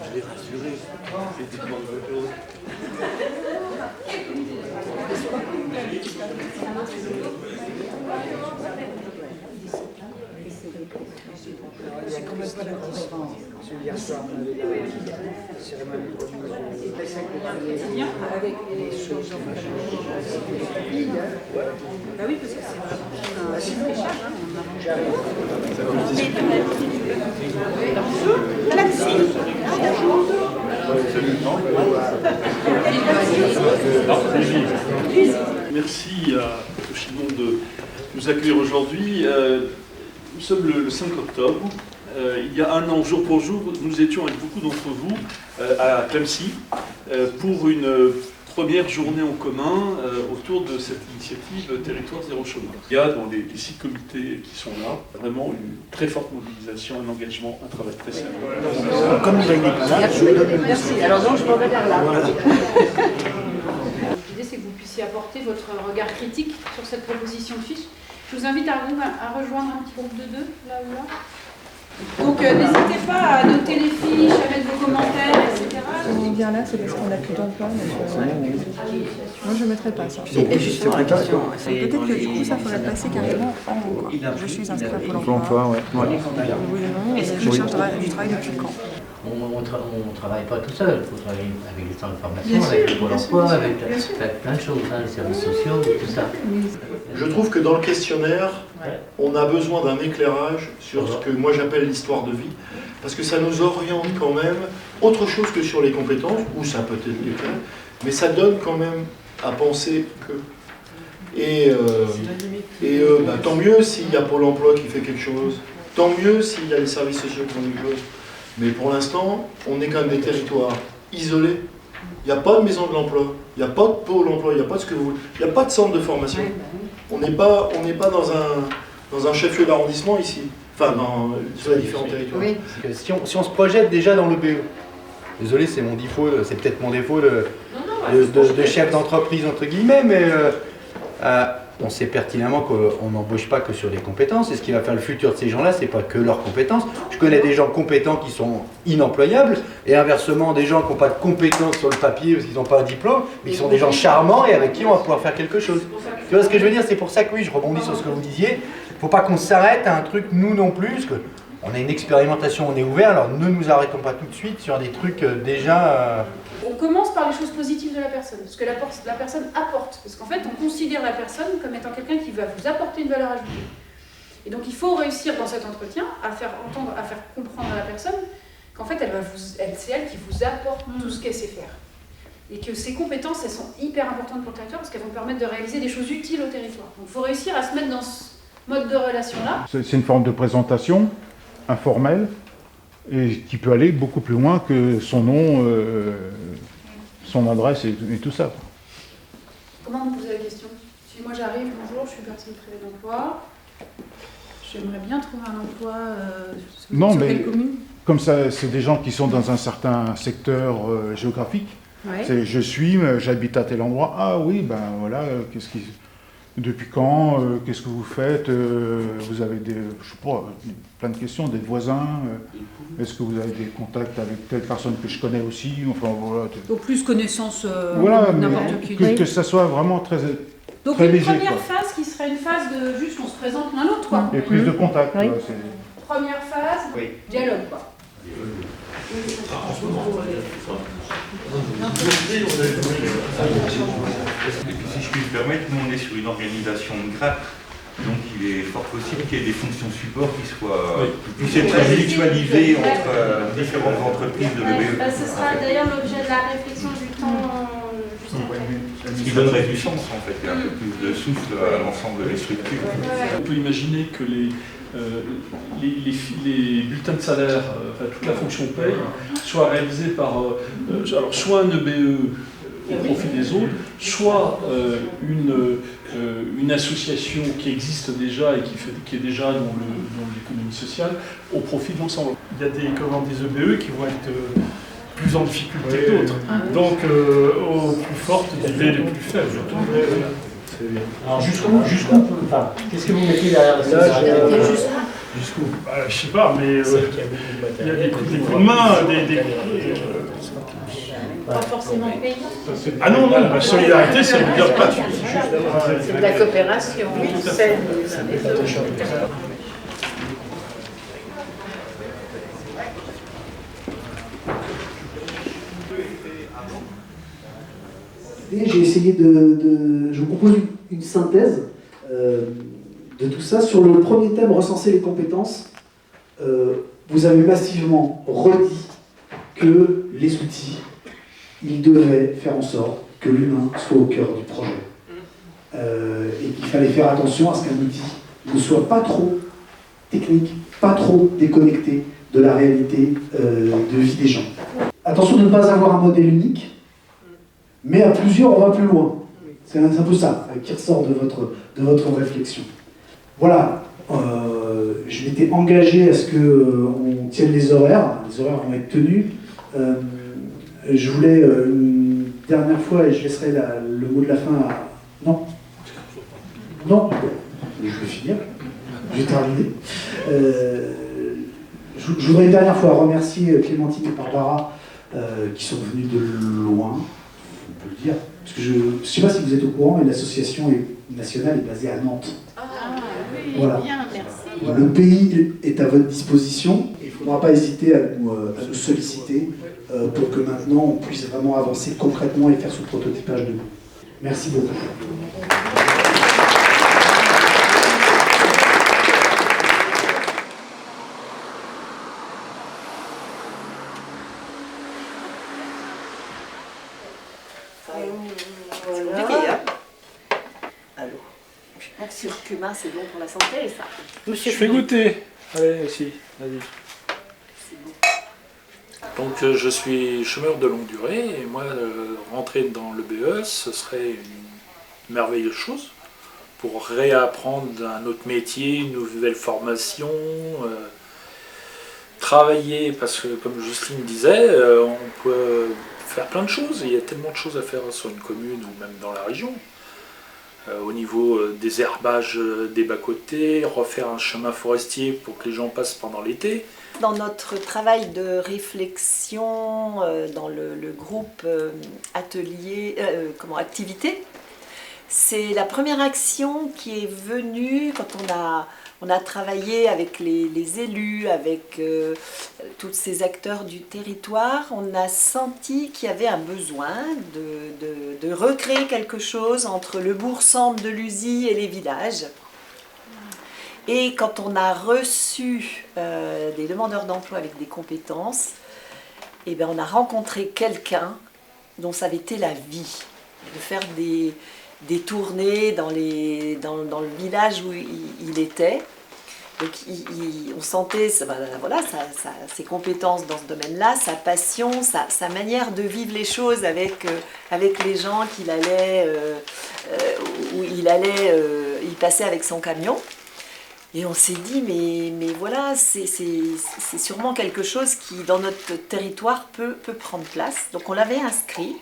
Je l'ai rassuré. J'ai dit bonjour. Il y a complètement d'investissement. Hier soir, on avait la cérémonie de remise avec les choses. Bah oui, parce que c'est vraiment un fléchage. J'arrive. Merci à Toshimon de nous accueillir aujourd'hui. Nous sommes le 5 octobre. Il y a un an, jour pour jour, nous étions avec beaucoup d'entre vous à Clamecy pour une première journée en commun autour de cette initiative Territoire Zéro Chômeur. Il y a dans les 6 comités qui sont là vraiment une très forte mobilisation, un engagement, un travail très sérieux. Comme il n'est pas là, je vais donner le Merci. Alors donc je m'en vais vers là. L'idée c'est que vous puissiez apporter votre regard critique sur cette proposition de fiche. Je vous invite à rejoindre un petit groupe de 2, là ou là. Donc n'hésitez pas à noter les fiches, à mettre vos commentaires, etc. On vient là, c'est parce qu'on n'a plus d'emploi. Moi, je ne mettrai pas ça. Et justement, la question, Peut-être que du coup, ça ferait passer carrément en haut, quoi. Je suis inscrite à Pôle emploi. ouais. Oui, non, je cherche du travail depuis quand? On ne travaille pas tout seul, il faut travailler avec les centres de formation, avec le Pôle emploi, avec plein de choses, les services sociaux, tout ça. Je trouve que dans le questionnaire, on a besoin d'un éclairage sur ce que moi j'appelle l'histoire de vie, parce que ça nous oriente quand même, autre chose que sur les compétences, ou ça peut être éclairé, mais ça donne quand même à penser que... tant mieux s'il y a Pôle emploi qui fait quelque chose, tant mieux s'il y a les services sociaux qui font quelque chose, mais pour l'instant, on est quand même des territoires isolés. Il n'y a pas de maison de l'emploi, il n'y a pas de Pôle emploi, il n'y a pas de ce que vous voulez, il n'y a pas de centre de formation. On n'est pas dans un chef-lieu d'arrondissement ici, enfin sur les différents territoires. Oui. Si on se projette déjà dans le BE, désolé c'est mon défaut, c'est peut-être mon défaut de chef d'entreprise entre guillemets, mais on sait pertinemment qu'on n'embauche pas que sur des compétences, et ce qui va faire le futur de ces gens-là, c'est pas que leurs compétences. Je connais des gens compétents qui sont inemployables, et inversement des gens qui n'ont pas de compétences sur le papier parce qu'ils n'ont pas un diplôme, mais qui sont des gens charmants et avec qui on va pouvoir faire quelque chose. Tu vois ce que je veux dire? C'est pour ça que oui, je rebondis sur ce que vous disiez. Il ne faut pas qu'on s'arrête à un truc, nous non plus, parce qu'on a une expérimentation, on est ouvert, alors ne nous arrêtons pas tout de suite sur des trucs déjà... On commence par les choses positives de la personne, ce que la personne apporte. Parce qu'en fait, on considère la personne comme étant quelqu'un qui va vous apporter une valeur ajoutée. Et donc, il faut réussir dans cet entretien à faire entendre, à faire comprendre à la personne qu'en fait, c'est elle qui vous apporte tout ce qu'elle sait faire. Et que ses compétences, elles sont hyper importantes pour le territoire parce qu'elles vont permettre de réaliser des choses utiles au territoire. Donc, il faut réussir à se mettre dans ce mode de relation-là. C'est une forme de présentation informelle et qui peut aller beaucoup plus loin que son nom, son adresse et tout ça. Comment vous posez la question? Si moi j'arrive, bonjour, je suis personne privée d'emploi, j'aimerais bien trouver un emploi sur quelle commune? Comme ça, c'est des gens qui sont dans un certain secteur géographique. Ouais. J'habite à tel endroit. Ah oui, ben voilà, depuis quand, qu'est-ce que vous faites, vous avez je sais pas, plein de questions, des voisins, est-ce que vous avez des contacts avec telle personne que je connais aussi, enfin voilà. Donc plus connaissance n'importe qui. Que ça soit vraiment très léger. Donc une première phase qui serait une phase de juste on se présente l'un l'autre, quoi. Et prise de contact. Oui. Première phase, dialogue, quoi. Et puis si je puis me permettre, nous on est sur une organisation de grappe, donc il est fort possible qu'il y ait des fonctions support qui puissent être mutualisées entre différentes entreprises de l'EBE. Ce sera d'ailleurs l'objet de la réflexion du temps juste après. Ce qui donnerait du sens en fait, et un peu plus de souffle à l'ensemble des structures. On peut imaginer que les bulletins de salaire, toute la fonction paye, soient réalisés par soit un EBE au profit des autres, soit une association qui existe déjà et qui est déjà dans l'économie sociale au profit de l'ensemble. Il y a des EBE qui vont être plus en difficulté que d'autres. Donc aux plus fortes, les plus faibles. Alors jusqu'où qu'est-ce que vous mettez derrière la solidarité? Jusqu'où je sais pas, mais il y a des coups de main, Pas forcément payant. Ah non, la solidarité, ça veut dire pas. C'est de la coopération. C'est J'ai essayé je vous propose une synthèse de tout ça. Sur le premier thème, recenser les compétences, vous avez massivement redit que les outils, ils devaient faire en sorte que l'humain soit au cœur du projet. Et qu'il fallait faire attention à ce qu'un outil ne soit pas trop technique, pas trop déconnecté de la réalité de vie des gens. Attention de ne pas avoir un modèle unique, mais à plusieurs, on va plus loin. C'est un peu ça qui ressort de votre réflexion. Voilà, je m'étais engagé à ce qu'on tienne les horaires. Les horaires vont être tenus. Je voulais une dernière fois, et je laisserai le mot de la fin à... Non. Non. Je vais finir. Je vais terminer. Je voudrais une dernière fois remercier Clémentine et Barbara qui sont venues de loin. On peut le dire, parce que je ne sais pas si vous êtes au courant, mais l'association nationale est basée à Nantes. Ah oui, voilà. Bien, merci. Le pays est à votre disposition. Il ne faudra pas hésiter à nous solliciter pour que maintenant on puisse vraiment avancer concrètement et faire ce prototypage de nous. Merci beaucoup. Si le cumin c'est bon pour la santé, ça. Monsieur je fais goûter. Allez, si, vas-y. Donc je suis chômeur de longue durée et moi rentrer dans le BE ce serait une merveilleuse chose pour réapprendre un autre métier, une nouvelle formation, travailler parce que comme Justine disait, on peut faire plein de choses, il y a tellement de choses à faire sur une commune ou même dans la région. Au niveau des herbages des bas-côtés, refaire un chemin forestier pour que les gens passent pendant l'été. Dans notre travail de réflexion, dans le groupe atelier, activité, c'est la première action qui est venue quand on a travaillé avec les élus, avec tous ces acteurs du territoire. On a senti qu'il y avait un besoin de recréer quelque chose entre le bourg-centre de Lusy et les villages. Et quand on a reçu des demandeurs d'emploi avec des compétences, eh bien on a rencontré quelqu'un dont ça avait été la vie, de faire des tournées dans le village où il était. Donc on sentait voilà, ses compétences dans ce domaine-là, sa passion, sa manière de vivre les choses avec les gens qu'il allait, où il passait avec son camion. Et on s'est dit, mais voilà, c'est sûrement quelque chose qui, dans notre territoire, peut prendre place. Donc on l'avait inscrit.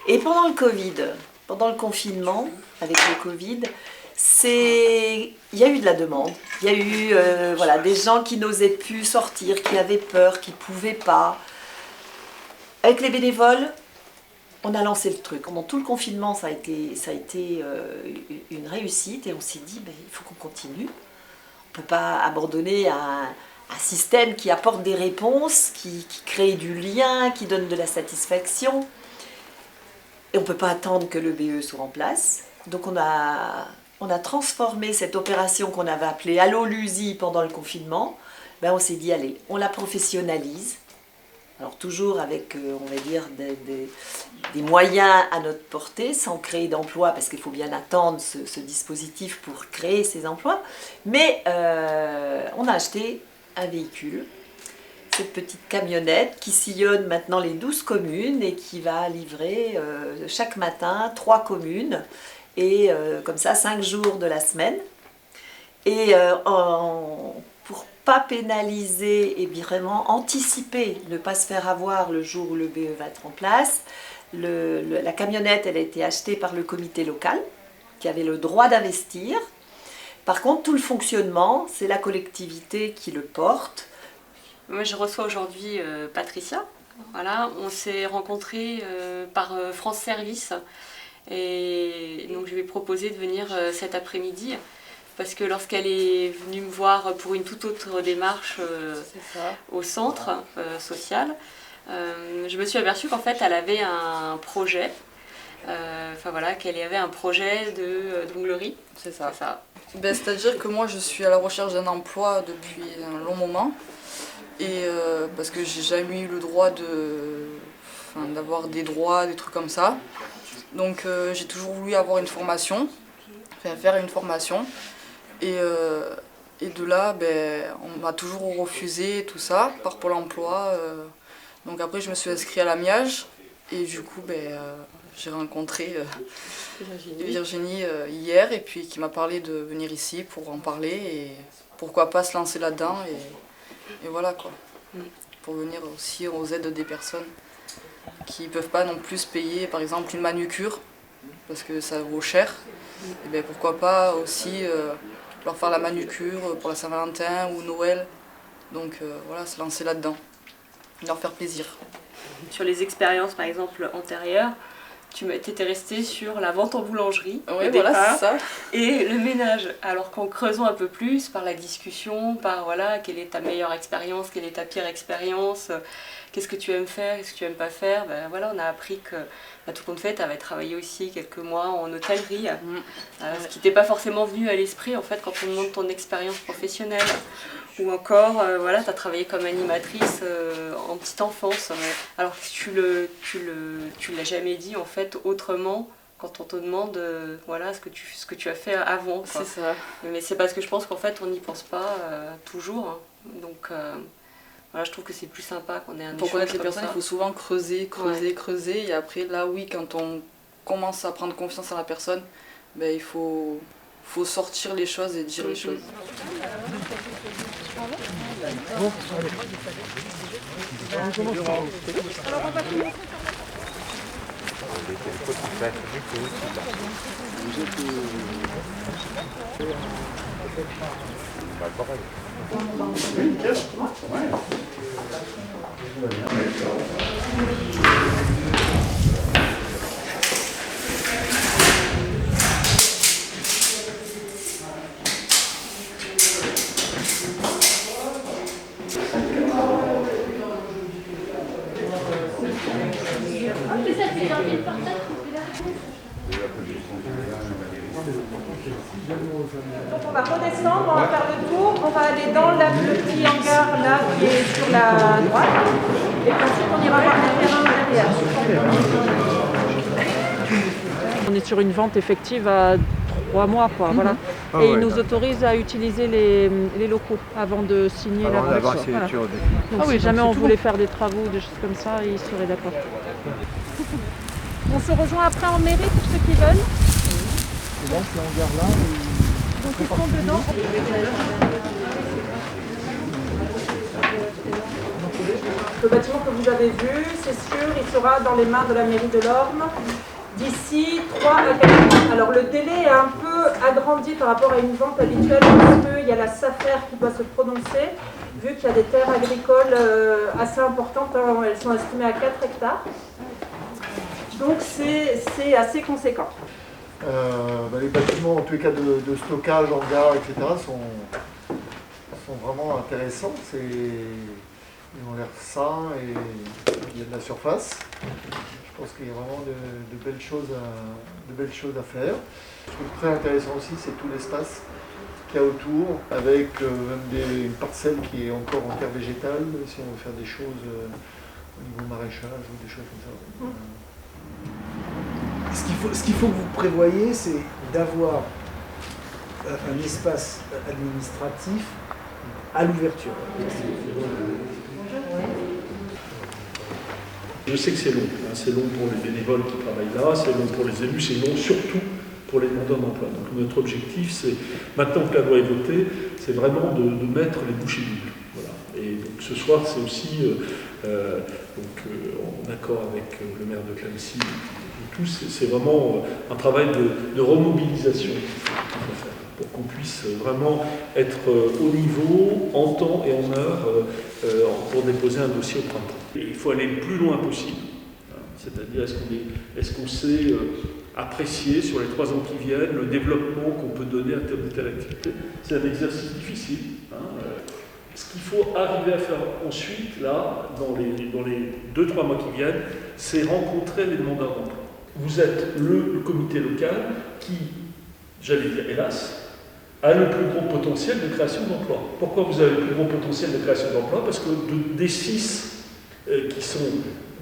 Et pendant le confinement, avec le Covid, il y a eu de la demande. Il y a eu des gens qui n'osaient plus sortir, qui avaient peur, qui ne pouvaient pas. Avec les bénévoles, on a lancé le truc. Pendant tout le confinement, ça a été une réussite. Et on s'est dit, il faut qu'on continue. On ne peut pas abandonner un système qui apporte des réponses, qui crée du lien, qui donne de la satisfaction. Et on ne peut pas attendre que le BE soit en place. Donc on a transformé cette opération qu'on avait appelée Allo Lusy pendant le confinement. On s'est dit, allez, on la professionnalise. Alors toujours avec, on va dire, des moyens à notre portée, sans créer d'emplois, parce qu'il faut bien attendre ce dispositif pour créer ces emplois. Mais on a acheté un véhicule, cette petite camionnette qui sillonne maintenant les 12 communes et qui va livrer chaque matin 3 communes. et comme ça 5 jours de la semaine. Et pour pas pénaliser et vraiment anticiper, ne pas se faire avoir le jour où le BE va être en place, la camionnette elle a été achetée par le comité local qui avait le droit d'investir. Par contre, tout le fonctionnement, c'est la collectivité qui le porte. Moi, je reçois aujourd'hui Patricia. Voilà, on s'est rencontrés par France Service et donc je lui ai proposé de venir cet après-midi parce que lorsqu'elle est venue me voir pour une toute autre démarche au centre social, je me suis aperçue qu'en fait elle avait un projet, qu'elle avait un projet d'onglerie. C'est ça. Ben, c'est-à-dire que moi je suis à la recherche d'un emploi depuis un long moment et parce que j'ai jamais eu le droit d'avoir des droits, des trucs comme ça. Donc j'ai toujours voulu avoir une formation, faire une formation et de là on m'a toujours refusé tout ça par Pôle emploi. Donc après je me suis inscrite à l'amiage et du coup j'ai rencontré Virginie hier et puis qui m'a parlé de venir ici pour en parler et pourquoi pas se lancer là-dedans et voilà quoi. Pour venir aussi aux aides des personnes qui ne peuvent pas non plus payer par exemple une manucure parce que ça vaut cher. Et pourquoi pas aussi leur faire la manucure pour la Saint-Valentin ou Noël. Donc voilà, se lancer là-dedans, leur faire plaisir. Sur les expériences par exemple antérieures, tu étais restée sur la vente en boulangerie au départ, ça. Et le ménage. Alors qu'en creusant un peu plus, par la discussion, par voilà, quelle est ta meilleure expérience, quelle est ta pire expérience, qu'est-ce que tu aimes faire, qu'est-ce que tu aimes pas faire, voilà, on a appris que tout compte fait, tu avais travaillé aussi quelques mois en hôtellerie, ce qui n'était pas forcément venu à l'esprit en fait quand on demande ton expérience professionnelle. Ou encore, voilà, tu as travaillé comme animatrice en petite enfance, alors que tu l'as jamais dit en fait autrement quand on te demande voilà, ce que tu as fait avant. C'est ça. Mais c'est parce que je pense qu'en fait on n'y pense pas toujours. Hein. Donc voilà, je trouve que c'est plus sympa qu'on ait un échange. Pour connaître les personnes, ça. Il faut souvent creuser. Et après, là oui, quand on commence à prendre confiance en la personne, il faut sortir les choses et dire les choses. Bon, allez. On commence par où? Alors on va commencer Donc on va redescendre, on va faire le tour, on va aller dans le petit hangar là qui est sur la droite et puis ensuite on ira voir les terrains derrière. On est sur une vente effective à 3 mois quoi, voilà. Ah et ouais, ils nous autorisent à utiliser les locaux avant de signer la vente. Voilà. Donc si jamais on voulait faire des travaux ou des choses comme ça, ils seraient d'accord. On se rejoint après en mairie pour ceux qui veulent. Et donc ce hangar-là, donc ils sont dedans. Le bâtiment que vous avez vu, c'est sûr, il sera dans les mains de la mairie de l'Orme d'ici 3 à 4 mois. Alors le délai est un peu agrandi par rapport à une vente habituelle parce qu'il y a la SAFER qui doit se prononcer, vu qu'il y a des terres agricoles assez importantes, hein, elles sont estimées à 4 hectares. Donc c'est assez conséquent. Les bâtiments, en tous les cas de stockage, hangars, etc., sont vraiment intéressants. Ils ont l'air sains et il y a de la surface. Je pense qu'il y a vraiment de belles choses à faire. Ce qui est très intéressant aussi, c'est tout l'espace qu'il y a autour, avec même une parcelle qui est encore en terre végétale, si on veut faire des choses au niveau maraîchage ou des choses comme ça. Ce qu'il faut que vous prévoyez, c'est d'avoir un espace administratif à l'ouverture. Je sais que c'est long. C'est long pour les bénévoles qui travaillent là, c'est long pour les élus, c'est long surtout pour les demandeurs d'emploi. Donc notre objectif, c'est, maintenant que la loi est votée, c'est vraiment de mettre les bouchées doubles. Voilà. Et donc ce soir, c'est aussi, en accord avec le maire de Clamecy et tout, c'est vraiment un travail de remobilisation qu'il faut faire, pour qu'on puisse vraiment être au niveau, en temps et en heure, pour déposer un dossier au printemps. Et il faut aller le plus loin possible. C'est-à-dire, est-ce qu'on sait apprécier sur les 3 ans qui viennent le développement qu'on peut donner à telle ou telle activité? C'est un exercice difficile. Ce qu'il faut arriver à faire ensuite, là, dans les 2-3 mois qui viennent, c'est rencontrer les demandeurs d'emploi. Vous êtes le comité local qui, j'allais dire hélas, a le plus gros potentiel de création d'emplois. Pourquoi vous avez le plus gros potentiel de création d'emplois? Parce que des 6 qui sont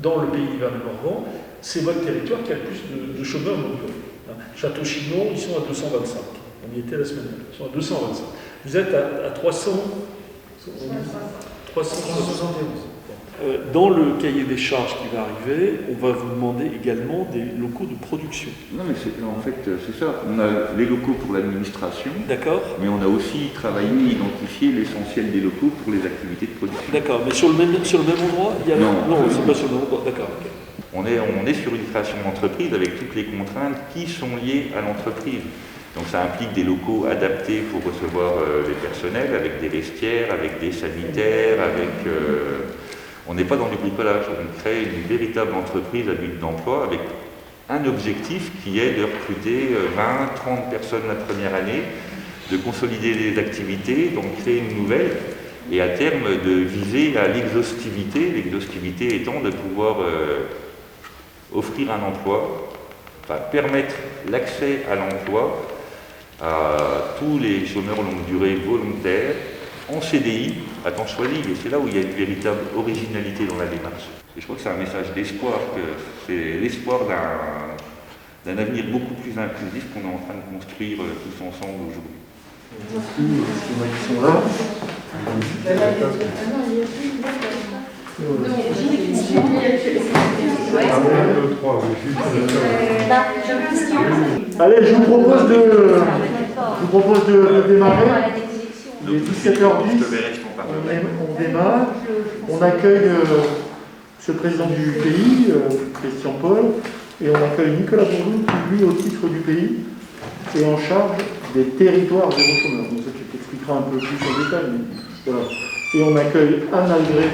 dans le pays d'hiver du Morvan, c'est votre territoire qui a le plus de chômeurs mondiaux. Château-Chinon, ils sont à 225. On y était la semaine dernière. Ils sont à 225. Vous êtes à 371. Dans le cahier des charges qui va arriver, on va vous demander également des locaux de production. Non, mais en fait, c'est ça. On a les locaux pour l'administration. D'accord. Mais on a aussi travaillé, identifié l'essentiel des locaux pour les activités de production. D'accord, mais sur le même endroit il y a... Non, c'est pas sur le même endroit. D'accord. Okay. On est sur une création d'entreprise avec toutes les contraintes qui sont liées à l'entreprise. Donc ça implique des locaux adaptés pour recevoir les personnels, avec des vestiaires, avec des sanitaires, avec... On n'est pas dans du bricolage, on crée une véritable entreprise à but d'emploi avec un objectif qui est de recruter 20-30 personnes la première année, de consolider les activités, donc créer une nouvelle, et à terme de viser à l'exhaustivité étant de pouvoir offrir un emploi, enfin, permettre l'accès à l'emploi à tous les chômeurs longue durée volontaires, en CDI, à temps choisi, et c'est là où il y a une véritable originalité dans la démarche. Et je crois que c'est un message d'espoir, que c'est l'espoir d'un avenir beaucoup plus inclusif qu'on est en train de construire tous ensemble aujourd'hui. Merci, qui sont là. Allez, je vous propose de démarrer. Il est 17h10, on démarre, on accueille Monsieur le Président du pays, Christian Paul, et on accueille Nicolas Bourdou qui, lui, au titre du pays, est en charge des territoires zéro chômeur. Donc ça, tu t'expliqueras un peu plus en détail, mais voilà. Et on accueille Anne Algré,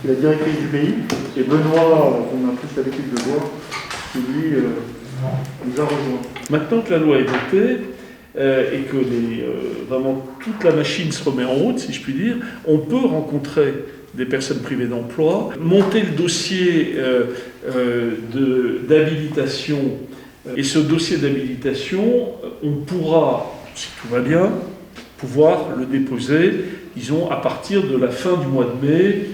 qui est la directrice du pays, et Benoît, qu'on a plus l'habitude de voir, qui, lui, nous a rejoint. Maintenant que la loi est votée, et que vraiment toute la machine se remet en route, si je puis dire, on peut rencontrer des personnes privées d'emploi, monter le dossier d'habilitation, et ce dossier d'habilitation, on pourra, si tout va bien, pouvoir le déposer, disons, à partir de la fin du mois de mai,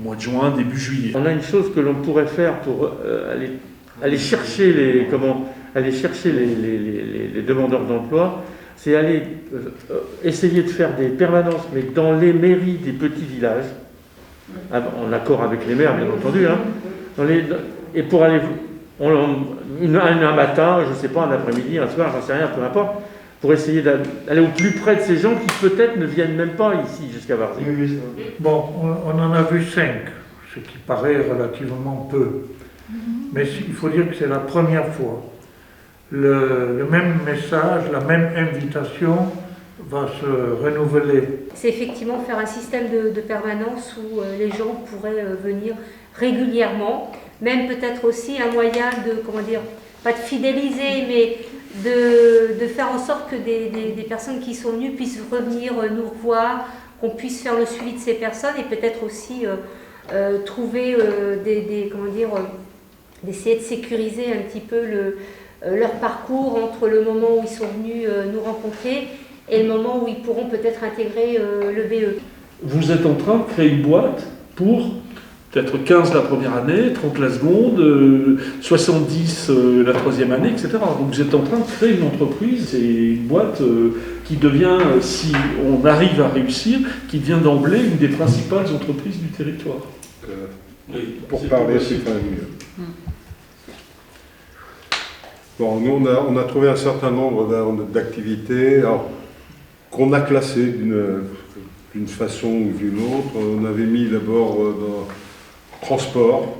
mois de juin, début juillet. On a une chose que l'on pourrait faire pour aller chercher les demandeurs d'emploi, c'est aller essayer de faire des permanences, mais dans les mairies des petits villages, en accord avec les maires, bien entendu, hein, et pour aller un matin, je ne sais pas, un après-midi, un soir, j'en sais rien, peu importe, pour essayer d'aller au plus près de ces gens qui peut-être ne viennent même pas ici jusqu'à Varzy. Bon, on en a vu 5, ce qui paraît relativement peu. Mais il faut dire que c'est la première fois. Le même message, la même invitation va se renouveler. C'est effectivement faire un système de permanence où les gens pourraient venir régulièrement, même peut-être aussi un moyen de, comment dire, pas de fidéliser, mais de faire en sorte que des personnes qui sont venues puissent revenir nous revoir, qu'on puisse faire le suivi de ces personnes et peut-être aussi trouver d'essayer de sécuriser un petit peu leur parcours entre le moment où ils sont venus nous rencontrer et le moment où ils pourront peut-être intégrer le BE. Vous êtes en train de créer une boîte pour peut-être 15 la première année, 30 la seconde, 70 la troisième année, etc. Donc vous êtes en train de créer une entreprise, c'est une boîte qui devient, si on arrive à réussir, qui devient d'emblée une des principales entreprises du territoire. Oui, pour parler, c'est quand même mieux. Bon, nous, on a trouvé un certain nombre d'activités qu'on a classées d'une façon ou d'une autre. On avait mis d'abord dans transport.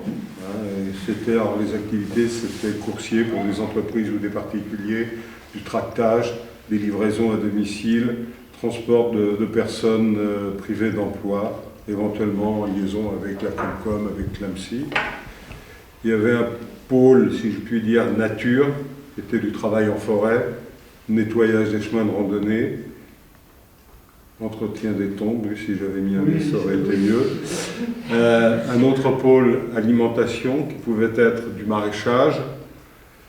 C'était, les activités, c'était coursier pour des entreprises ou des particuliers, du tractage, des livraisons à domicile, transport de personnes privées d'emploi, éventuellement en liaison avec la Comcom, avec l'AMSI. Il y avait un pôle, si je puis dire, nature, qui était du travail en forêt, nettoyage des chemins de randonnée, entretien des tombes, si j'avais mis un oui, ça aurait été mieux. Un autre pôle, alimentation, qui pouvait être du maraîchage,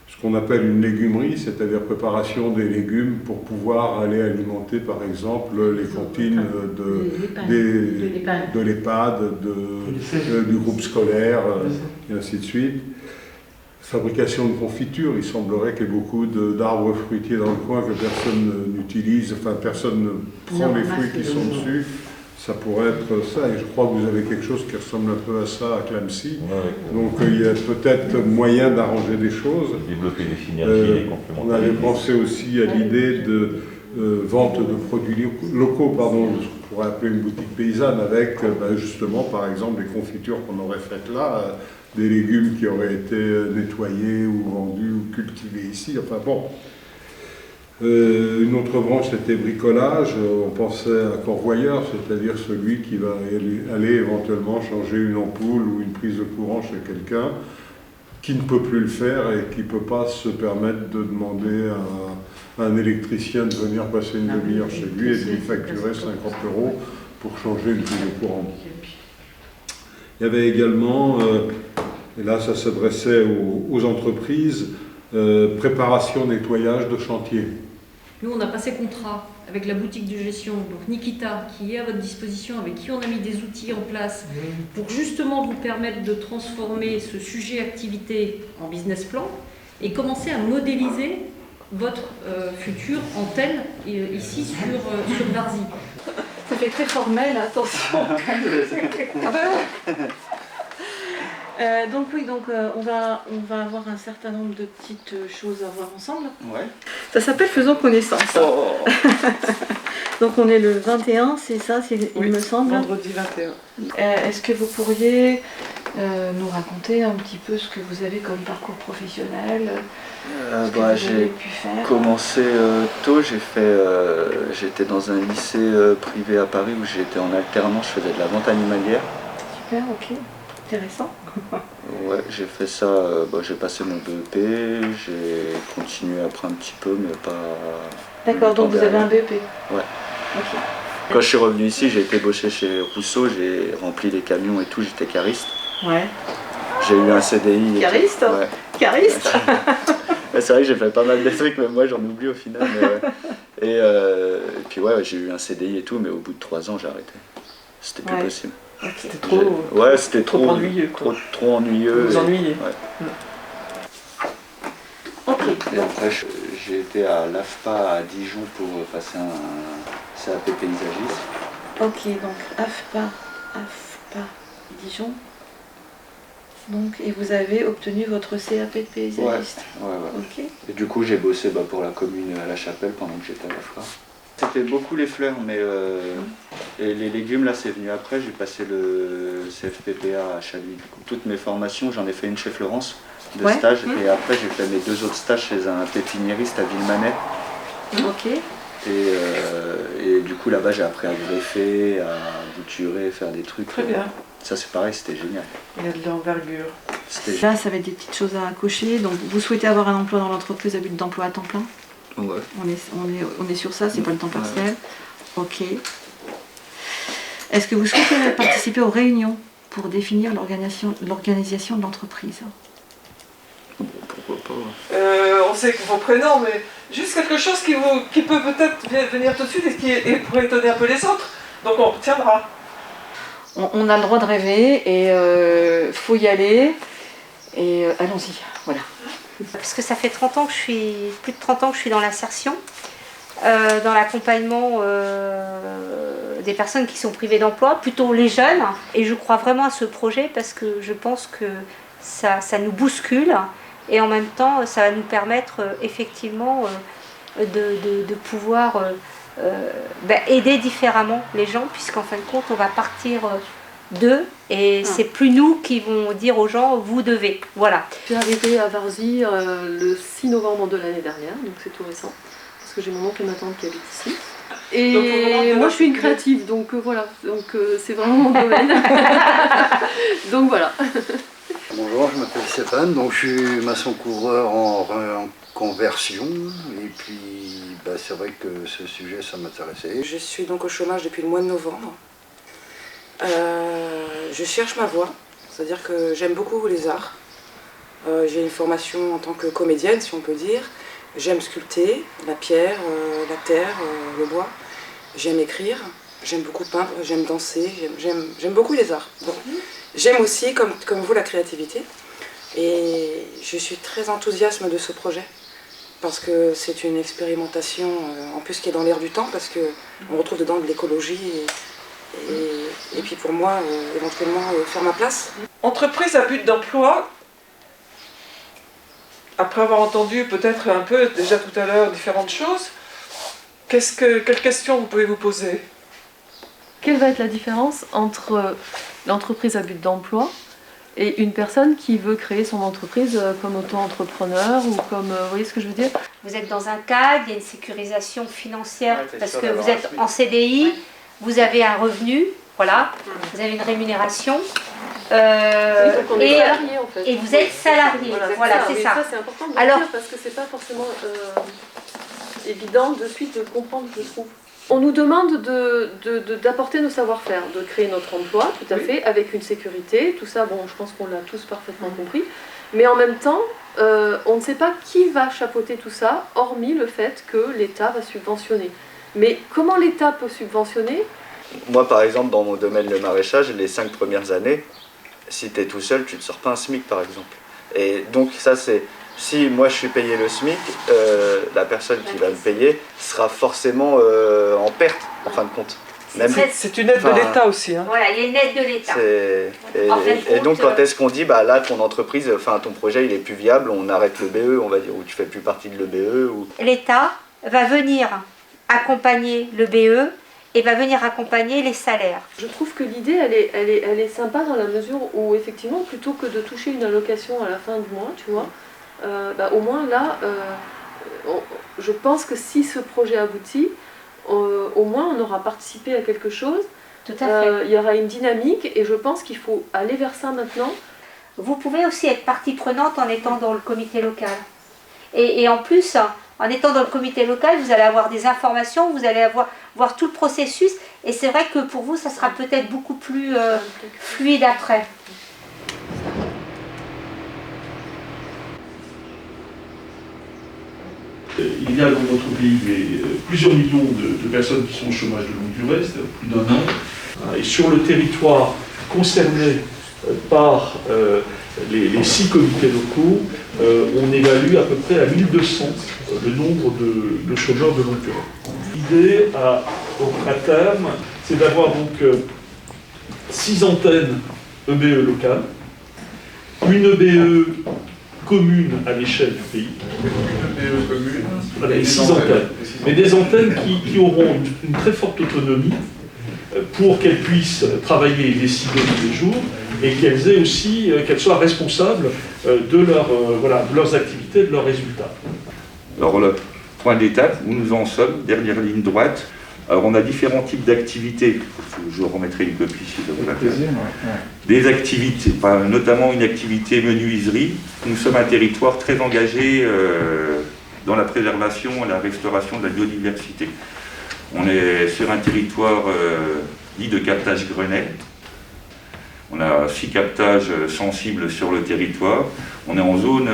ce qu'on appelle une légumerie, c'est-à-dire préparation des légumes pour pouvoir aller alimenter, par exemple, les cantines de l'EHPAD, du groupe scolaire, et ainsi de suite. Fabrication de confitures, il semblerait qu'il y ait beaucoup d'arbres fruitiers dans le coin que personne n'utilise, enfin personne ne prend les fruits qui sont dessus. Ça pourrait être ça, et je crois que vous avez quelque chose qui ressemble un peu à ça à Clamcy. Donc il y a peut-être moyen d'arranger des choses. Développer des synergies, des complémentaires. On avait pensé aussi à l'idée de vente de produits locaux, pardon, ce qu'on pourrait appeler une boutique paysanne, avec justement par exemple des confitures qu'on aurait faites là, des légumes qui auraient été nettoyés ou vendus ou cultivés ici, enfin bon. Une autre branche, c'était bricolage. On pensait à corvoyeur, c'est-à-dire celui qui va aller éventuellement changer une ampoule ou une prise de courant chez quelqu'un qui ne peut plus le faire et qui ne peut pas se permettre de demander à un électricien de venir passer une demi-heure chez lui et de lui facturer 50 € pour changer une prise de courant. Il y avait également, et là ça s'adressait aux entreprises, préparation, nettoyage de chantier. Nous, on a passé contrat avec la boutique de gestion, donc Nikita, qui est à votre disposition, avec qui on a mis des outils en place pour justement vous permettre de transformer ce sujet activité en business plan et commencer à modéliser votre future antenne ici sur Varzy. Ça fait très formel, attention. Ah ben donc oui, on va avoir un certain nombre de petites choses à voir ensemble. Ouais. Ça s'appelle Faisons connaissance. Oh. Donc on est le 21, c'est ça, il me semble. Vendredi 21. Est-ce que vous pourriez nous raconter un petit peu ce que vous avez comme parcours professionnel, j'ai commencé tôt, j'étais dans un lycée privé à Paris où j'étais en alternance, je faisais de la vente animalière. Super, ok. Intéressant. Ouais, j'ai fait ça, j'ai passé mon BEP, j'ai continué après un petit peu, mais pas... D'accord, donc vous avez un BEP? Ouais. Ok. Quand je suis revenu ici, j'ai été ébauché chez Rousseau, j'ai rempli les camions et tout, j'étais cariste. Ouais. J'ai eu un CDI. Cariste? Ouais. Cariste? C'est vrai que j'ai fait pas mal de trucs, mais moi j'en oublie au final. Mais ouais. Et puis ouais, j'ai eu un CDI et tout, mais au bout de 3 ans, j'ai arrêté. C'était plus possible. Okay. C'était trop, ouais, c'était trop ennuyeux. Trop ennuyeux. Vous ennuyez. Ouais. Ok. Et après, j'ai été à l'AFPA à Dijon pour passer un CAP paysagiste. Ok, donc AFPA Dijon. Donc, et vous avez obtenu votre CAP de paysagiste. Ouais. Ok. Et du coup, j'ai bossé pour la commune à La Chapelle pendant que j'étais à l'AFPA. C'était beaucoup les fleurs, mais et les légumes, là, c'est venu après. J'ai passé le CFPPA à Chaluis. Toutes mes formations, j'en ai fait une chez Florence, de stage, et après, j'ai fait mes 2 autres stages chez un pépiniériste à Villemanais. Ok. Et du coup, là-bas, j'ai appris à greffer, à bouturer, faire des trucs. Très bien. Ça, c'est pareil, c'était génial. Il y a de l'envergure. Là, ça va être des petites choses à cocher. Donc, vous souhaitez avoir un emploi dans l'entreprise à but d'emploi à temps plein? Ouais. On est sur ça, c'est pas le temps partiel. Ok. Est-ce que vous souhaitez participer aux réunions pour définir l'organisation de l'entreprise? Pourquoi pas? On sait vos prénoms, mais juste quelque chose qui peut peut-être venir tout de suite et pourrait étonner un peu les autres. Donc on retiendra. On a le droit de rêver et faut y aller. Et allons-y, voilà. Parce que ça fait plus de 30 ans que je suis dans l'insertion, dans l'accompagnement des personnes qui sont privées d'emploi, plutôt les jeunes. Et je crois vraiment à ce projet parce que je pense que ça nous bouscule et en même temps, ça va nous permettre effectivement de pouvoir aider différemment les gens, puisqu'en fin de compte, on va partir d'eux, et c'est plus nous qui vont dire aux gens, vous devez. Voilà. Je suis arrivée à Varzy le 6 novembre de l'année dernière, donc c'est tout récent, parce que j'ai mon oncle et ma tante qui habitent ici. Et moi je suis une créative, donc voilà, donc c'est vraiment mon domaine. Donc voilà. Bonjour, je m'appelle Stéphane, donc je suis maçon-couvreur en conversion, et puis c'est vrai que ce sujet ça m'intéressait. Je suis donc au chômage depuis le mois de novembre. Je cherche ma voie, c'est-à-dire que j'aime beaucoup les arts. J'ai une formation en tant que comédienne, si on peut dire. J'aime sculpter, la pierre, la terre, le bois. J'aime écrire, j'aime beaucoup peindre, j'aime danser, j'aime beaucoup les arts. Bon. J'aime aussi, comme vous, la créativité. Et je suis très enthousiaste de ce projet, parce que c'est une expérimentation, en plus qui est dans l'air du temps, parce qu'on retrouve dedans de l'écologie, et puis pour moi, éventuellement, faire ma place. Entreprise à but d'emploi, après avoir entendu peut-être un peu déjà tout à l'heure différentes choses, quelles questions vous pouvez vous poser? Quelle va être la différence entre l'entreprise à but d'emploi et une personne qui veut créer son entreprise comme auto-entrepreneur ou comme... vous voyez ce que je veux dire? Vous êtes dans un cadre, il y a une sécurisation financière parce que vous êtes en CDI, vous avez un revenu, voilà, vous avez une rémunération. Donc on est salarié, en fait. Et vous êtes salarié, voilà, c'est ça. C'est important de le dire parce que c'est pas forcément évident de suite de comprendre, je trouve. On nous demande d'apporter nos savoir-faire, de créer notre emploi, tout à fait, avec une sécurité, tout ça, bon, je pense qu'on l'a tous parfaitement compris, mais en même temps, on ne sait pas qui va chapeauter tout ça, hormis le fait que l'État va subventionner. Mais comment l'État peut subventionner? Moi, par exemple, dans mon domaine, le maraîchage, les 5 premières années, si tu es tout seul, tu ne te sors pas un SMIC, par exemple. Et donc, ça, c'est... Si moi, je suis payé le SMIC, la personne qui va me payer sera forcément en perte, en fin de compte. C'est une aide de l'État aussi. Hein. Voilà, il y a une aide de l'État. Et donc, quand est-ce qu'on dit, bah là, ton entreprise, ton projet, il est plus viable, on arrête le BE, on va dire, ou tu fais plus partie de l'EBE ou... L'État va venir accompagner le BE et va venir accompagner les salaires. Je trouve que l'idée, elle est sympa dans la mesure où, effectivement, plutôt que de toucher une allocation à la fin du mois, tu vois, au moins là, je pense que si ce projet aboutit, au moins on aura participé à quelque chose. Tout à fait. Il y aura une dynamique et je pense qu'il faut aller vers ça maintenant. Vous pouvez aussi être partie prenante en étant dans le comité local. Et en plus, en étant dans le comité local, vous allez avoir des informations, vous allez voir tout le processus. Et c'est vrai que pour vous, ça sera peut-être beaucoup plus fluide après. Il y a dans notre pays plusieurs millions de personnes qui sont au chômage de longue durée, c'est-à-dire plus d'un an. Et sur le territoire concerné par les 6 comités locaux, on évalue à peu près à 1200 le nombre de chômeurs de longue durée. L'idée à terme, c'est d'avoir donc 6 antennes EBE locales, une EBE commune à l'échelle du pays, avec 6 antennes, mais des antennes qui auront une très forte autonomie pour qu'elles puissent travailler et décider tous les jours, et qu'elles aient aussi, qu'elles soient responsables de leurs activités, de leurs résultats. Alors le point d'étape où nous en sommes, dernière ligne droite. Alors on a différents types d'activités, je remettrai une copie si ça vous intéresse. Des activités, notamment une activité menuiserie. Nous sommes un territoire très engagé dans la préservation et la restauration de la biodiversité. On est sur un territoire dit de captage Grenelle. On a 6 captages sensibles sur le territoire. On est en zone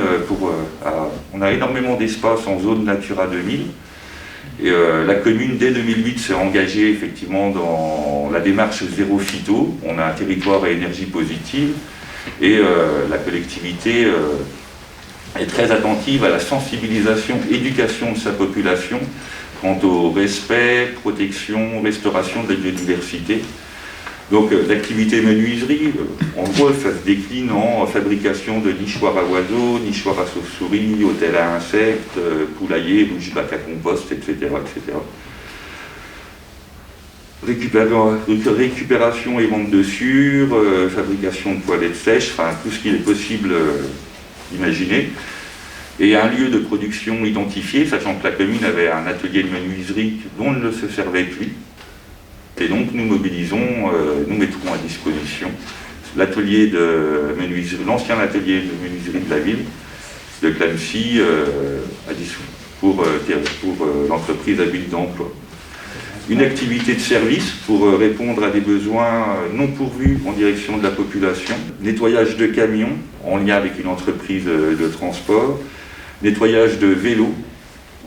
on a énormément d'espace en zone Natura 2000. Et la commune, dès 2008, s'est engagée effectivement dans la démarche zéro phyto. On a un territoire à énergie positive et la collectivité est très attentive à la sensibilisation, éducation de sa population quant au respect, protection, restauration de la biodiversité. Donc l'activité menuiserie, en gros, ça se décline en fabrication de nichoirs à oiseaux, nichoirs à chauves-souris, hôtels à insectes, poulaillers, bougies bacs à compost, etc. etc. Récupération et vente de sûre, fabrication de toilettes sèches, enfin tout ce qu'il est possible d'imaginer. Et un lieu de production identifié, sachant que la commune avait un atelier de menuiserie dont on ne se servait plus. Et donc nous mobilisons, nous mettrons à disposition l'atelier de menuiserie, l'ancien atelier de menuiserie de la ville, de Clamecy, pour l'entreprise à but d'emploi. Une activité de service pour répondre à des besoins non pourvus en direction de la population. Nettoyage de camions en lien avec une entreprise de transport. Nettoyage de vélos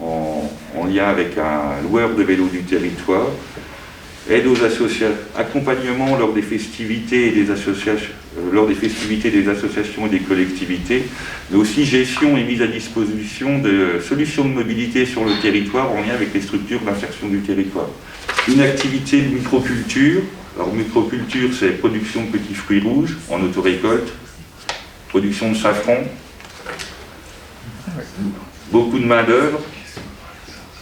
en lien avec un loueur de vélos du territoire. Aide aux associations, accompagnement lors des festivités et des associations, et des collectivités, mais aussi gestion et mise à disposition de solutions de mobilité sur le territoire en lien avec les structures d'insertion du territoire. Une activité de microculture. Alors microculture, c'est production de petits fruits rouges en autorécolte, production de safran, beaucoup de main d'œuvre.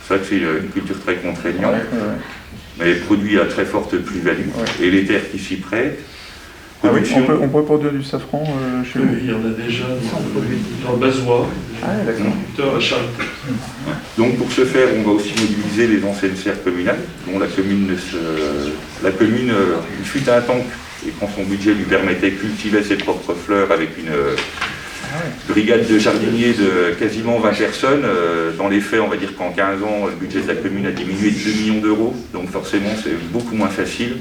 Ça c'est une culture très contraignante. Mais produit à très forte plus-value, et les terres qui s'y prêtent. Ah oui, on peut produire du safran chez vous? Il y en a déjà dans le Bazois, des producteurs à Charles. Donc pour ce faire, on va aussi mobiliser les anciennes serres communales, dont la commune, il fut un temps, et quand son budget lui permettait, cultivait ses propres fleurs avec une brigade de jardiniers de quasiment 20 personnes. Dans les faits, on va dire qu'en 15 ans, le budget de la commune a diminué de 2 millions d'euros, donc forcément c'est beaucoup moins facile.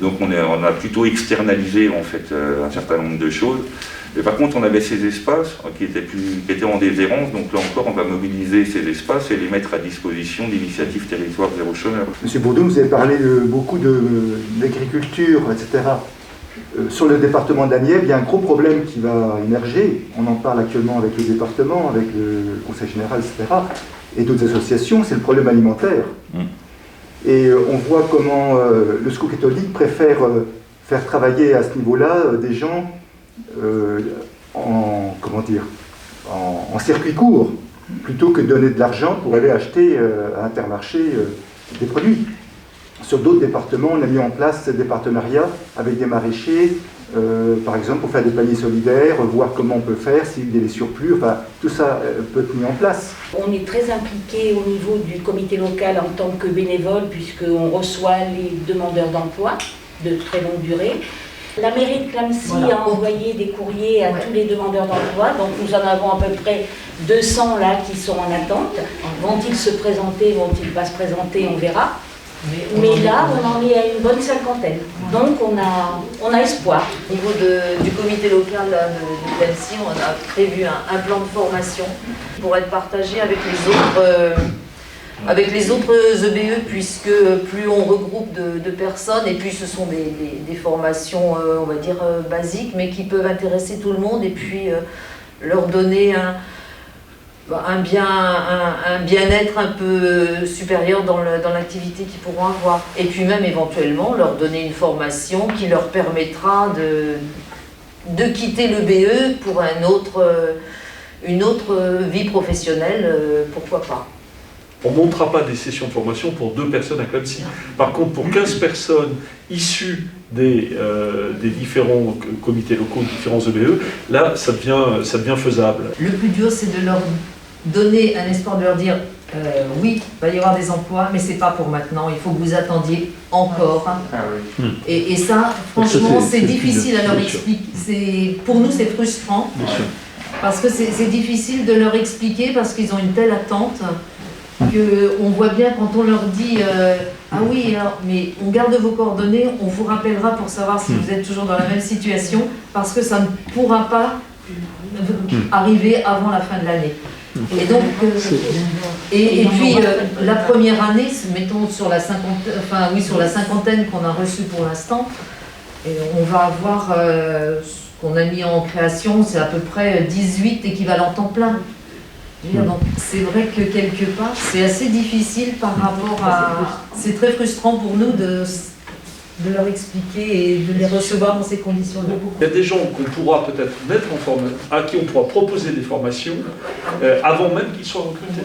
Donc on a plutôt externalisé en fait un certain nombre de choses. Mais par contre, on avait ces espaces qui étaient en déshérence, donc là encore, on va mobiliser ces espaces et les mettre à disposition d'initiatives territoire zéro chômeur. Monsieur Bourdeau, vous avez parlé beaucoup d'agriculture, etc. Sur le département de la Nièvre, il y a un gros problème qui va émerger. On en parle actuellement avec le département, avec le conseil général, etc. Et d'autres associations, c'est le problème alimentaire. Et on voit comment le Secours catholique préfère faire travailler à ce niveau-là des gens en circuit court, plutôt que de donner de l'argent pour aller acheter à Intermarché des produits. Sur d'autres départements, on a mis en place des partenariats avec des maraîchers, par exemple pour faire des paniers solidaires, voir comment on peut faire, s'il y a des surplus, enfin tout ça peut être mis en place. On est très impliqué au niveau du comité local en tant que bénévole, puisqu'on reçoit les demandeurs d'emploi de très longue durée. La mairie de Clamecy a envoyé des courriers à tous les demandeurs d'emploi, donc nous en avons à peu près 200 là qui sont en attente. Vont-ils se présenter, vont-ils pas se présenter, on verra. Mais là, on en est à une bonne cinquantaine. Donc on a espoir. Au niveau du comité local de Clamecy, on a prévu un plan de formation pour être partagé avec les autres EBE, puisque plus on regroupe de personnes, et puis ce sont des formations, on va dire, basiques, mais qui peuvent intéresser tout le monde, et puis leur donner un bien-être un peu supérieur dans l'activité qu'ils pourront avoir. Et puis même éventuellement leur donner une formation qui leur permettra de quitter le BE pour une autre vie professionnelle, pourquoi pas. On ne montera pas des sessions de formation pour 2 personnes à Clamecy. Par contre, pour 15 personnes issues des différents comités locaux, différents EBE, là, ça devient faisable. Le plus dur, c'est de leur donner un espoir, de leur dire oui, il va y avoir des emplois, mais c'est pas pour maintenant, il faut que vous attendiez encore. Et ça, franchement, c'est difficile à leur expliquer. Pour nous, c'est frustrant, parce que c'est difficile de leur expliquer, parce qu'ils ont une telle attente qu'on voit bien quand on leur dit ah oui, alors, mais on garde vos coordonnées, on vous rappellera pour savoir si vous êtes toujours dans la même situation, parce que ça ne pourra pas arriver avant la fin de l'année. Et donc, et puis la première année, mettons sur la cinquantaine qu'on a reçue pour l'instant, on va avoir ce qu'on a mis en création, c'est à peu près 18 équivalents temps plein. Donc c'est vrai que quelque part, c'est assez difficile par rapport à... C'est très frustrant pour nous de leur expliquer et de les recevoir dans ces conditions-là. Il y a des gens qu'on pourra peut-être mettre en formation, à qui on pourra proposer des formations avant même qu'ils soient recrutés.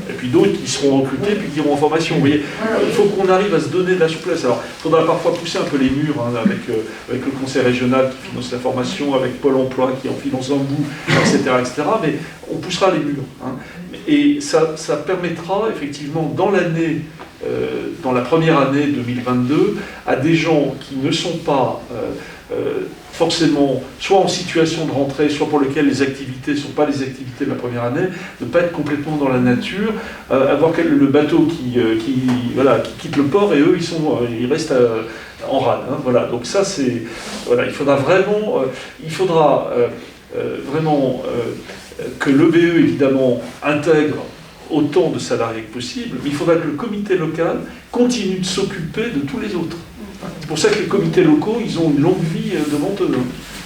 Et puis d'autres qui seront recrutés puis qui iront en formation. Vous voyez, il faut qu'on arrive à se donner de la souplesse. Alors, il faudra parfois pousser un peu les murs avec le conseil régional qui finance la formation, avec Pôle emploi qui en finance un bout, etc., etc. Mais on poussera les murs. Et ça permettra effectivement dans l'année, dans la première année 2022, à des gens qui ne sont pas forcément soit en situation de rentrée, soit pour lesquels les activités ne sont pas les activités de la première année, de ne pas être complètement dans la nature, avoir le bateau qui quitte le port et eux ils restent en rade. Voilà. Donc ça c'est... Voilà, il faudra vraiment que l'EBE évidemment intègre autant de salariés que possible, mais il faudra que le comité local continue de s'occuper de tous les autres. C'est pour ça que les comités locaux, ils ont une longue vie devant eux.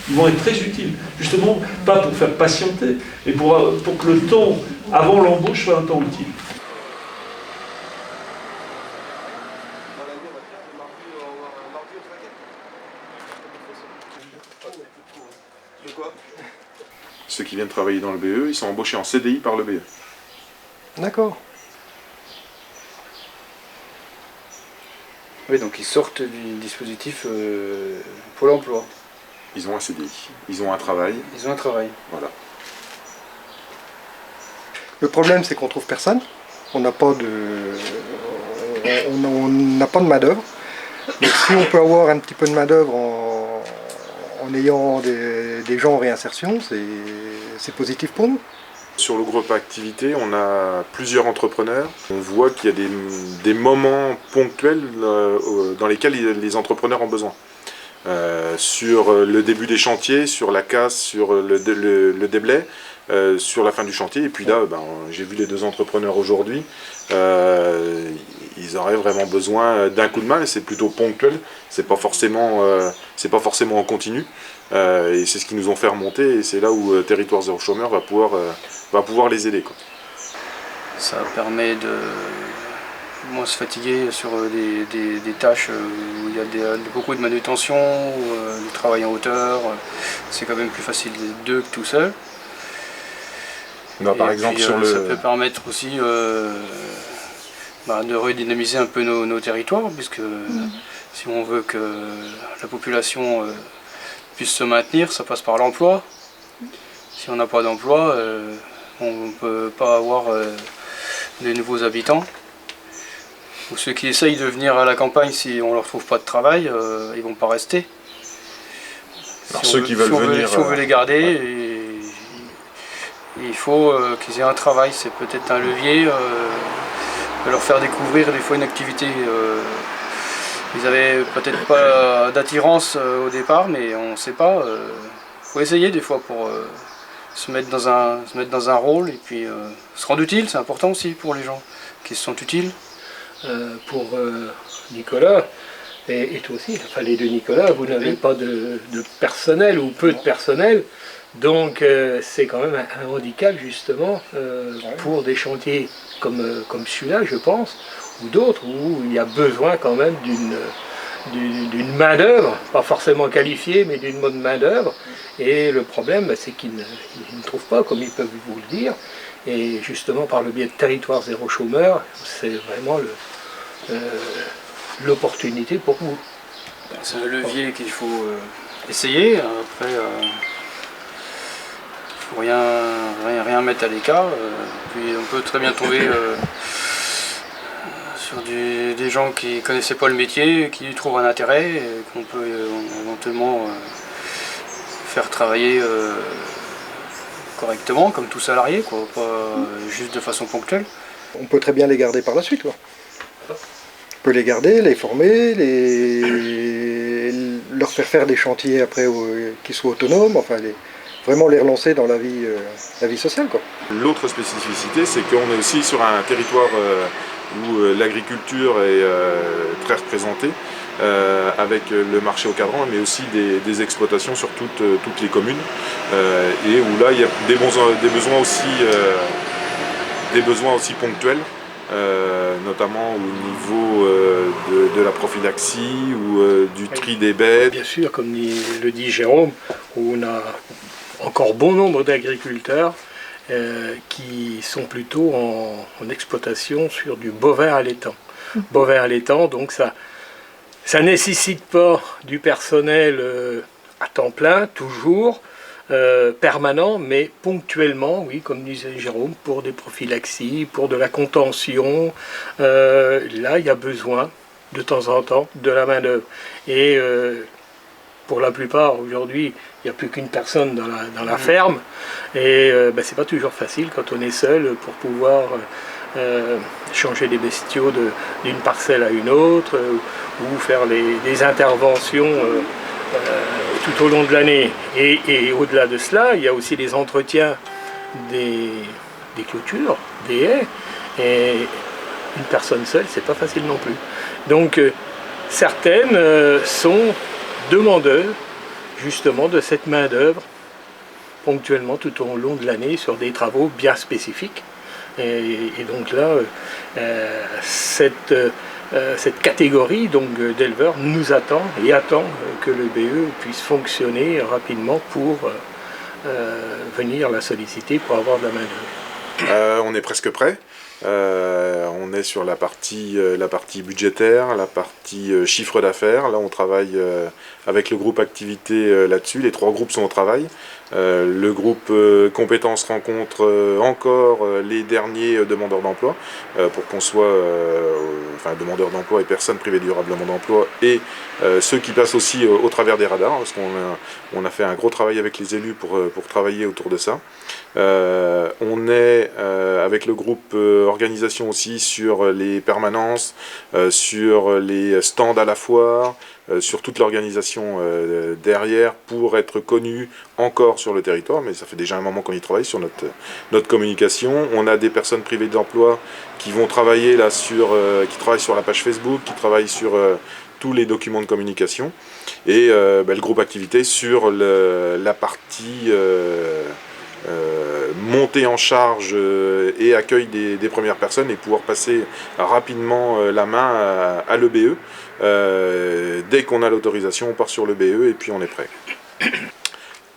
Ils vont être très utiles. Justement, pas pour faire patienter, mais pour que le temps avant l'embauche soit un temps utile. Ceux qui viennent travailler dans le BE, ils sont embauchés en CDI par le BE. D'accord. Oui, donc ils sortent du dispositif Pôle emploi. Ils ont un CDI, ils ont un travail. Ils ont un travail. Voilà. Le problème, c'est qu'on trouve personne. On n'a pas de main-d'œuvre. Donc si on peut avoir un petit peu de main-d'œuvre en ayant des gens en réinsertion, c'est positif pour nous. Sur le groupe activité, on a plusieurs entrepreneurs. On voit qu'il y a des moments ponctuels dans lesquels les entrepreneurs ont besoin. Sur le début des chantiers, sur la casse, sur le déblai, sur la fin du chantier. Et puis là, j'ai vu les deux entrepreneurs aujourd'hui. Ils auraient vraiment besoin d'un coup de main, et c'est plutôt ponctuel. C'est pas forcément en continu. Et c'est ce qu'ils nous ont fait remonter, et c'est là où Territoire Zéro Chômeur va pouvoir les aider, quoi. Ça permet de moins se fatiguer sur des tâches où il y a beaucoup de manutention, du travail en hauteur. C'est quand même plus facile d'être deux que tout seul. Par exemple, ça peut permettre aussi de redynamiser un peu nos territoires, puisque si on veut que la population puisse se maintenir, ça passe par l'emploi. Si on n'a pas d'emploi, on ne peut pas avoir de nouveaux habitants. Ou ceux qui essayent de venir à la campagne, si on ne leur trouve pas de travail, ils ne vont pas rester. Si on veut les garder, il faut qu'ils aient un travail. C'est peut-être un levier de leur faire découvrir des fois une activité. Ils n'avaient peut-être pas d'attirance au départ, mais on ne sait pas. Faut essayer des fois pour se mettre dans un rôle et puis se rendre utile. C'est important aussi pour les gens qui se sentent utiles. Pour Nicolas et toi aussi, enfin les deux Nicolas, vous n'avez pas de personnel ou peu de personnel, donc c'est quand même un handicap justement pour des chantiers comme celui-là, je pense, ou d'autres où il y a besoin quand même d'une main-d'œuvre, pas forcément qualifiée, mais d'une bonne main-d'œuvre. Et le problème, c'est qu'ils ne trouvent pas, comme ils peuvent vous le dire. Et justement, par le biais de Territoire Zéro Chômeur, c'est vraiment l'opportunité pour vous. C'est un levier qu'il faut essayer. Après, il ne faut rien mettre à l'écart. Puis on peut très bien tomber sur des gens qui ne connaissaient pas le métier, qui y trouvent un intérêt, et qu'on peut éventuellement faire travailler correctement, comme tout salarié, quoi, pas juste de façon ponctuelle. On peut très bien les garder par la suite, quoi. On peut les garder, les former, leur faire des chantiers après qui soient autonomes, enfin vraiment les relancer dans la vie sociale, quoi. L'autre spécificité, c'est qu'on est aussi sur un territoire où l'agriculture est très représentée, avec le marché au cadran, mais aussi des exploitations sur toutes les communes, et où là il y a des besoins aussi ponctuels. notamment au niveau de la prophylaxie ou du tri des bêtes. Bien sûr, comme le dit Jérôme, où on a encore bon nombre d'agriculteurs qui sont plutôt en exploitation sur du bovin allaitant. Bovin allaitant, donc ça nécessite pas du personnel à temps plein, toujours, permanent, mais ponctuellement, oui, comme disait Jérôme, pour des prophylaxies, pour de la contention. Là, il y a besoin, de temps en temps, de la main-d'œuvre. Et pour la plupart, aujourd'hui, il n'y a plus qu'une personne dans la ferme. Et c'est pas toujours facile quand on est seul pour pouvoir changer des bestiaux d'une parcelle à une autre ou faire des interventions tout au long de l'année. Et au-delà de cela, il y a aussi les entretiens des clôtures, des haies. Et une personne seule, c'est pas facile non plus. Donc certaines sont demandeurs justement de cette main-d'œuvre ponctuellement tout au long de l'année sur des travaux bien spécifiques. Et donc là, cette catégorie d'éleveurs nous attend et attend que le BE puisse fonctionner rapidement pour venir la solliciter pour avoir de la main-d'œuvre. On est presque prêt. On est sur la partie budgétaire, la partie chiffre d'affaires. Là, on travaille avec le groupe activité là-dessus. Les 3 groupes sont au travail. Le groupe compétences rencontre encore les derniers demandeurs d'emploi pour qu'on soit, demandeurs d'emploi et personnes privées durablement d'emploi et ceux qui passent aussi au travers des radars, parce qu'on a fait un gros travail avec les élus pour travailler autour de ça. On est avec le groupe organisation aussi sur les permanences, sur les stands à la foire, sur toute l'organisation derrière pour être connu encore sur le territoire, mais ça fait déjà un moment qu'on y travaille sur notre communication. On a des personnes privées d'emploi qui vont travailler là qui travaillent sur la page Facebook, qui travaillent sur tous les documents de communication, et le groupe activité sur la partie montée en charge et accueil des premières personnes et pouvoir passer rapidement la main à l'EBE. Dès qu'on a l'autorisation, on part sur le BE et puis on est prêt.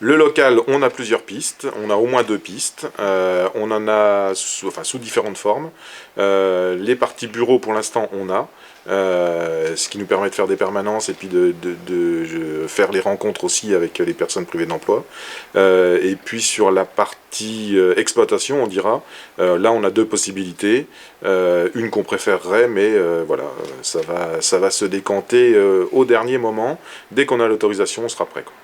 Le local, on a plusieurs pistes, on a au moins 2 pistes, on en a sous différentes formes. Les parties bureaux pour l'instant on a, ce qui nous permet de faire des permanences et puis de faire les rencontres aussi avec les personnes privées d'emploi. Et puis sur la partie exploitation, on dira, là on a 2 possibilités, une qu'on préférerait, mais voilà, ça va se décanter au dernier moment. Dès qu'on a l'autorisation, on sera prêt, quoi.